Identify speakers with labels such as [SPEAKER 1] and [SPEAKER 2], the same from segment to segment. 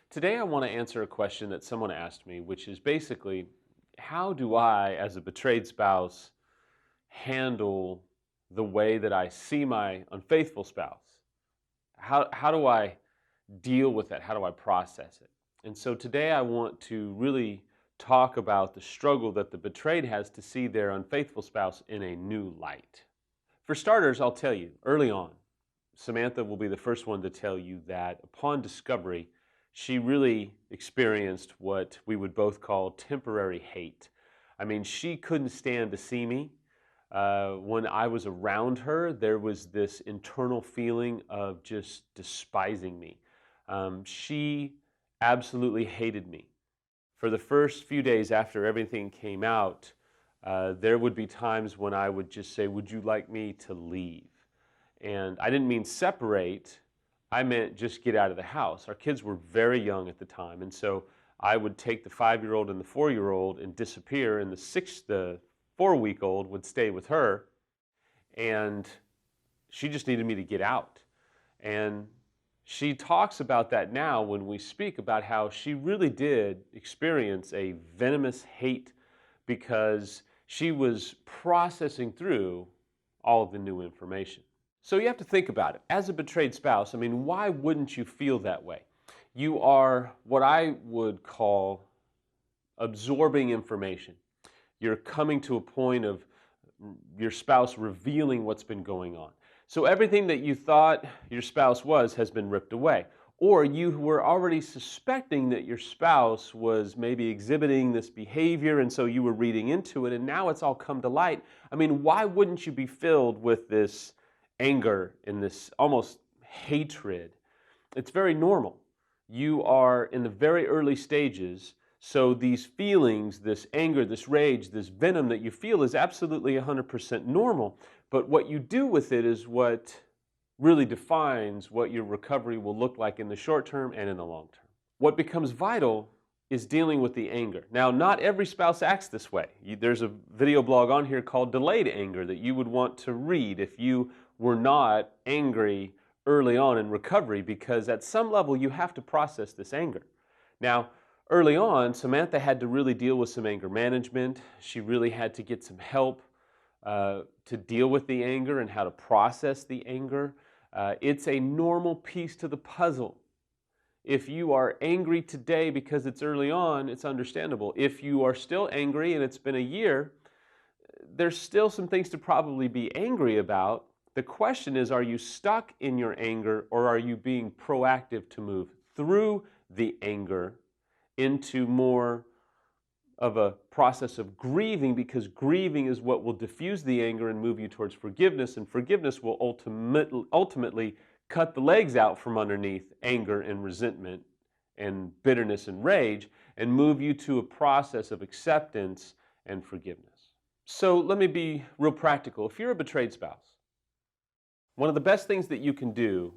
[SPEAKER 1] Today, I want to answer a question that someone asked me, which is basically, how do I, as a betrayed spouse, handle the way that I see my unfaithful spouse? How do I deal with that? How do I process it? And so today, I want to really talk about the struggle that the betrayed has to see their unfaithful spouse in a new light. For starters, I'll tell you early on, Samantha will be the first one to tell you that upon discovery, she really experienced what we would both call temporary hate. I mean, she couldn't stand to see me. When I was around her, there was this internal feeling of just despising me. She absolutely hated me. For the first few days after everything came out, there would be times when I would just say, "Would you like me to leave?" And I didn't mean separate, I meant just get out of the house. Our kids were very young at the time, and so I would take the 5-year-old and the 4-year-old and disappear, and the 4-week-old would stay with her, and she just needed me to get out. And she talks about that now when we speak about how she really did experience a venomous hate because she was processing through all of the new information. So you have to think about it. As a betrayed spouse, I mean, why wouldn't you feel that way? You are what I would call absorbing information. You're coming to a point of your spouse revealing what's been going on. So everything that you thought your spouse was has been ripped away. Or you were already suspecting that your spouse was maybe exhibiting this behavior, and so you were reading into it, and now it's all come to light. I mean, why wouldn't you be filled with this anger and this almost hatred? It's very normal. You are in the very early stages, so these feelings, this anger, this rage, this venom that you feel is absolutely 100% normal. But what you do with it is what really defines what your recovery will look like in the short term and in the long term. What becomes vital is dealing with the anger. Now, not every spouse acts this way. There's a video blog on here called Delayed Anger that you would want to read if you were not angry early on in recovery, because at some level you have to process this anger. Now, early on, Samantha had to really deal with some anger management. She really had to get some help to deal with the anger and how to process the anger. It's a normal piece to the puzzle. If you are angry today because it's early on, it's understandable. If you are still angry and it's been a year, there's still some things to probably be angry about. The question is, are you stuck in your anger, or are you being proactive to move through the anger into more of a process of grieving, because grieving is what will diffuse the anger and move you towards forgiveness, and forgiveness will ultimately cut the legs out from underneath anger and resentment and bitterness and rage and move you to a process of acceptance and forgiveness. So let me be real practical. If you're a betrayed spouse, one of the best things that you can do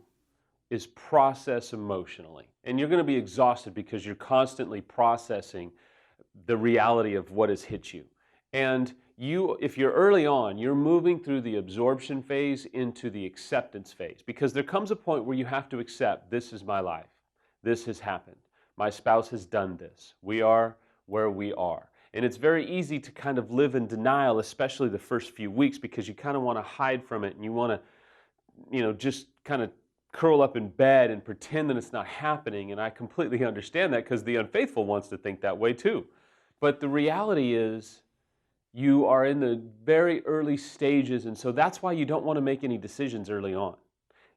[SPEAKER 1] is process emotionally. And you're going to be exhausted because you're constantly processing the reality of what has hit you. And if you're early on, you're moving through the absorption phase into the acceptance phase, because there comes a point where you have to accept, this is my life. This has happened. My spouse has done this. We are where we are. And it's very easy to kind of live in denial, especially the first few weeks, because you kind of want to hide from it and you want to just kind of curl up in bed and pretend that it's not happening. And I completely understand that, because the unfaithful wants to think that way too. But the reality is, you are in the very early stages, and so that's why you don't want to make any decisions early on.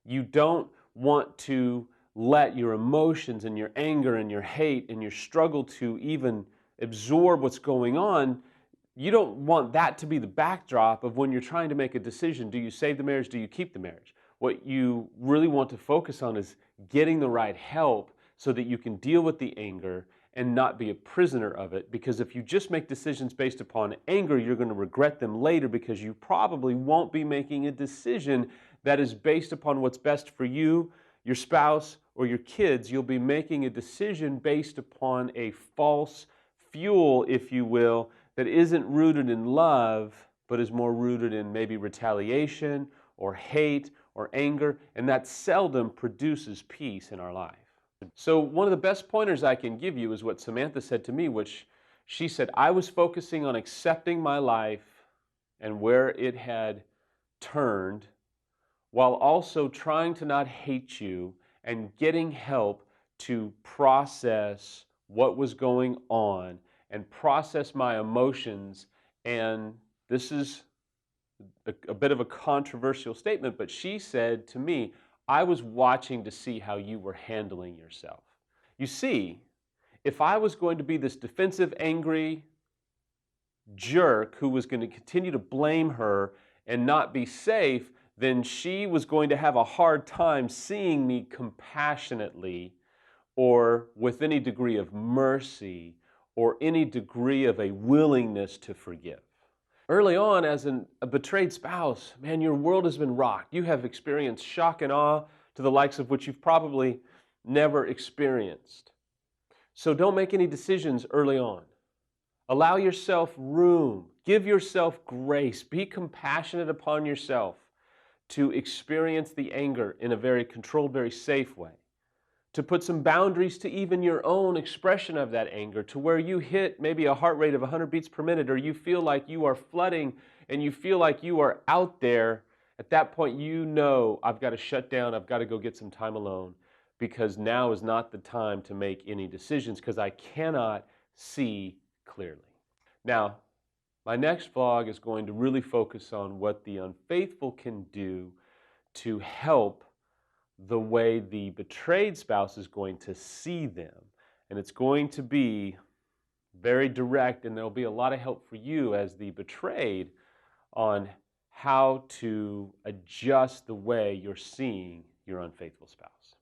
[SPEAKER 1] You don't want to let your emotions and your anger and your hate and your struggle to even absorb what's going on. You don't want that to be the backdrop of when you're trying to make a decision. Do you save the marriage? Do you keep the marriage? What you really want to focus on is getting the right help so that you can deal with the anger and not be a prisoner of it. Because if you just make decisions based upon anger, you're going to regret them later, because you probably won't be making a decision that is based upon what's best for you, your spouse, or your kids. You'll be making a decision based upon a false fuel, if you will, that isn't rooted in love, but is more rooted in maybe retaliation or hate or anger, and that seldom produces peace in our life. So one of the best pointers I can give you is what Samantha said to me, which she said, I was focusing on accepting my life and where it had turned, while also trying to not hate you and getting help to process what was going on and process my emotions. And this is a bit of a controversial statement, but she said to me, I was watching to see how you were handling yourself. You see, if I was going to be this defensive, angry jerk who was going to continue to blame her and not be safe, then she was going to have a hard time seeing me compassionately or with any degree of mercy or any degree of a willingness to forgive. Early on, as a betrayed spouse, man, your world has been rocked. You have experienced shock and awe to the likes of which you've probably never experienced. So don't make any decisions early on. Allow yourself room. Give yourself grace. Be compassionate upon yourself to experience the anger in a very controlled, very safe way. To put some boundaries to even your own expression of that anger, to where you hit maybe a heart rate of 100 beats per minute, or you feel like you are flooding and you feel like you are out there. At that point, you know, I've got to shut down, I've got to go get some time alone, because now is not the time to make any decisions because I cannot see clearly. Now, my next vlog is going to really focus on what the unfaithful can do to help the way the betrayed spouse is going to see them. And it's going to be very direct, and there'll be a lot of help for you as the betrayed on how to adjust the way you're seeing your unfaithful spouse.